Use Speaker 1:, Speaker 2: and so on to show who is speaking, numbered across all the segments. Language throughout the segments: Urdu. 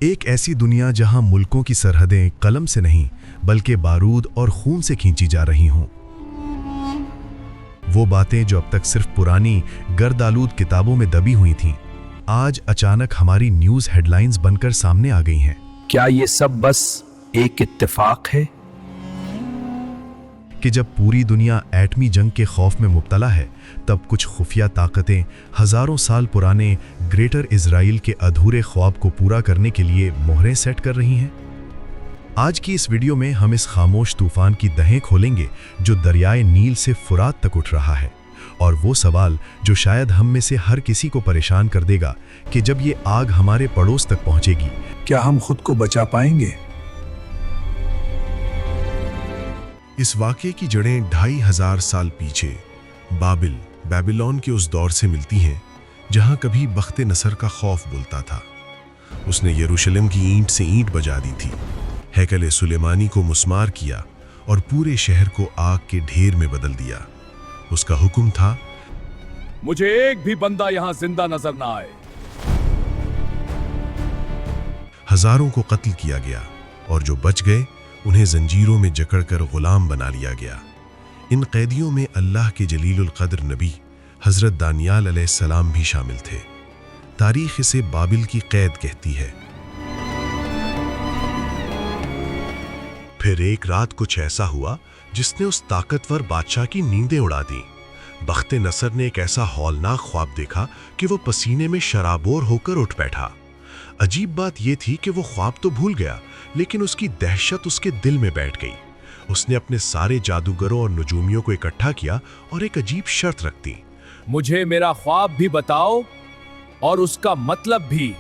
Speaker 1: ایک ایسی دنیا جہاں ملکوں کی سرحدیں قلم سے نہیں بلکہ بارود اور خون سے کھینچی جا رہی ہوں۔ وہ باتیں جو اب تک صرف پرانی گرد آلود کتابوں میں دبی ہوئی تھیں، آج اچانک ہماری نیوز ہیڈ لائنز بن کر سامنے آ گئی ہیں۔
Speaker 2: کیا یہ سب بس ایک اتفاق ہے
Speaker 1: کہ جب پوری دنیا ایٹمی جنگ کے خوف میں مبتلا ہے، تب کچھ خفیہ طاقتیں ہزاروں سال پرانے گریٹر اسرائیل کے ادھورے خواب کو پورا کرنے کے لیے مہریں سیٹ کر رہی ہیں؟ آج کی اس ویڈیو میں ہم اس خاموش طوفان کی دہیں کھولیں گے جو دریائے نیل سے فرات تک اٹھ رہا ہے، اور وہ سوال جو شاید ہم میں سے ہر کسی کو پریشان کر دے گا کہ جب یہ آگ ہمارے پڑوس تک پہنچے گی،
Speaker 2: کیا ہم خود کو بچا پائیں گے؟
Speaker 3: اس واقعے کی جڑیں 2500 سال پیچھے بیبیلون کے اس دور سے ملتی ہیں جہاں کبھی بخت نصر کا خوف بولتا تھا۔ اس نے یروشلم کی اینٹ سے اینٹ بجا دی تھی، ہیکل سلیمانی کو مسمار کیا اور پورے شہر کو آگ کے ڈھیر میں بدل دیا۔ اس کا حکم تھا،
Speaker 4: مجھے ایک بھی بندہ یہاں زندہ نظر نہ آئے۔
Speaker 3: ہزاروں کو قتل کیا گیا اور جو بچ گئے انہیں زنجیروں میں جکڑ کر غلام بنا لیا گیا۔ ان قیدیوں میں اللہ کے جلیل القدر نبی حضرت دانیال علیہ السلام بھی شامل تھے۔ تاریخ اسے بابل کی قید کہتی ہے۔ پھر ایک رات کچھ ایسا ہوا جس نے اس طاقتور بادشاہ کی نیندیں اڑا دیں۔ بخت نصر نے ایک ایسا ہولناک خواب دیکھا کہ وہ پسینے میں شرابور ہو کر اٹھ بیٹھا۔ عجیب بات یہ تھی کہ وہ خواب تو بھول گیا، لیکن اس کی دہشت اس کے دل میں بیٹھ گئی۔ اس نے اپنے سارے جادوگروں اور نجومیوں کو اکٹھا کیا اور ایک عجیب شرط رکھ دی،
Speaker 4: مجھے میرا خواب بھی بتاؤ اور اس کا مطلب بھی،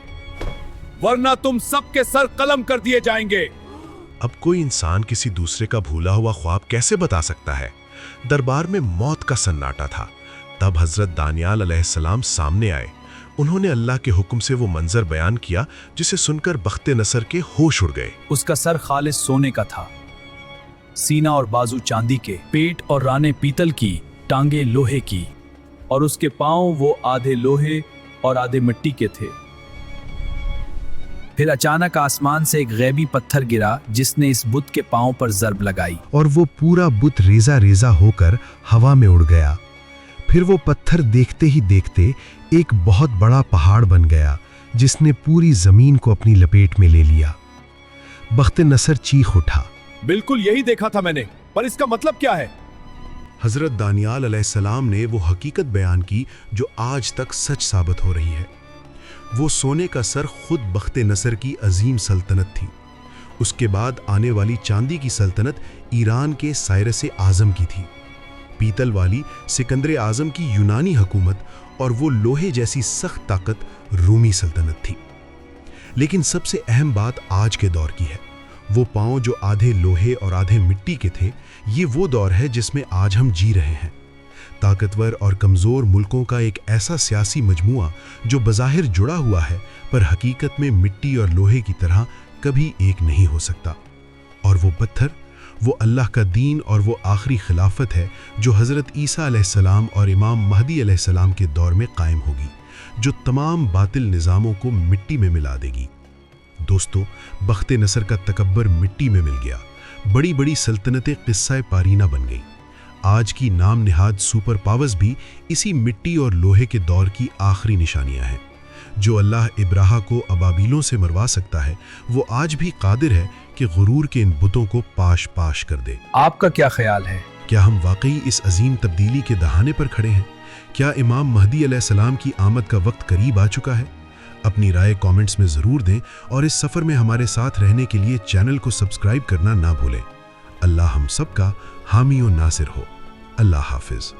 Speaker 4: ورنہ تم سب کے سر قلم کر دیے جائیں گے۔
Speaker 3: اب کوئی انسان کسی دوسرے کا بھولا ہوا خواب کیسے بتا سکتا ہے؟ دربار میں موت کا سناٹا تھا۔ تب حضرت دانیال علیہ السلام سامنے آئے۔ انہوں نے اللہ کے حکم سے وہ منظر بیان کیا جسے سن کر بخت نصر کے ہوش اڑ گئے۔
Speaker 2: اس کا سر خالص سونے کا تھا، سینہ اور بازو چاندی کے، پیٹ اور رانے پیتل کی، ٹانگیں لوہے کی، اور اس کے پاؤں وہ آدھے لوہے اور آدھے مٹی کے تھے۔ پھر اچانک آسمان سے ایک غیبی پتھر گرا جس نے اس بت کے پاؤں پر ضرب لگائی،
Speaker 1: اور وہ پورا بت ریزہ ریزہ ہو کر ہوا میں اڑ گیا۔ پھر وہ پتھر دیکھتے ہی دیکھتے ایک بہت بڑا پہاڑ بن گیا جس نے پوری زمین کو اپنی لپیٹ میں لے لیا۔ بخت نصر چیخ اٹھا،
Speaker 4: بالکل یہی دیکھا تھا میں نے، پر اس کا مطلب کیا ہے؟
Speaker 3: حضرت دانیال علیہ السلام نے وہ حقیقت بیان کی جو آج تک سچ ثابت ہو رہی ہے۔ وہ سونے کا سر خود بخت نصر کی عظیم سلطنت تھی۔ اس کے بعد آنے والی چاندی کی سلطنت ایران کے سائرس اعظم کی تھی، پیتل والی سکندر اعظم کی یونانی حکومت، اور وہ لوہے جیسی سخت طاقت رومی سلطنت تھی۔ لیکن سب سے اہم بات آج کے دور کی ہے۔ وہ پاؤں جو آدھے لوہے اور آدھے مٹی کے تھے، یہ وہ دور ہے جس میں آج ہم جی رہے ہیں۔ طاقتور اور کمزور ملکوں کا ایک ایسا سیاسی مجموعہ جو بظاہر جڑا ہوا ہے پر حقیقت میں مٹی اور لوہے کی طرح کبھی ایک نہیں ہو سکتا۔ اور وہ پتھر، وہ اللہ کا دین اور وہ آخری خلافت ہے جو حضرت عیسیٰ علیہ السلام اور امام مہدی علیہ السلام کے دور میں قائم ہوگی، جو تمام باطل نظاموں کو مٹی میں ملا دے گی۔ دوستو، بخت نصر کا تکبر مٹی میں مل گیا، بڑی بڑی سلطنتیں قصہ پارینہ بن گئیں۔ آج کی نام نہاد سپر پاورز بھی اسی مٹی اور لوہے کے دور کی آخری نشانیاں ہیں۔ جو اللہ ابراہا کو ابابیلوں سے مروا سکتا ہے، وہ آج بھی قادر ہے کہ غرور کے ان بتوں کو پاش پاش کر دے۔
Speaker 2: آپ کا کیا خیال ہے؟
Speaker 3: کیا ہم واقعی اس عظیم تبدیلی کے دہانے پر کھڑے ہیں؟ کیا امام مہدی علیہ السلام کی آمد کا وقت قریب آ چکا ہے؟ اپنی رائے کامنٹس میں ضرور دیں، اور اس سفر میں ہمارے ساتھ رہنے کے لیے چینل کو سبسکرائب کرنا نہ بھولیں۔ اللہ ہم سب کا حامی و ناصر ہو۔ اللہ حافظ۔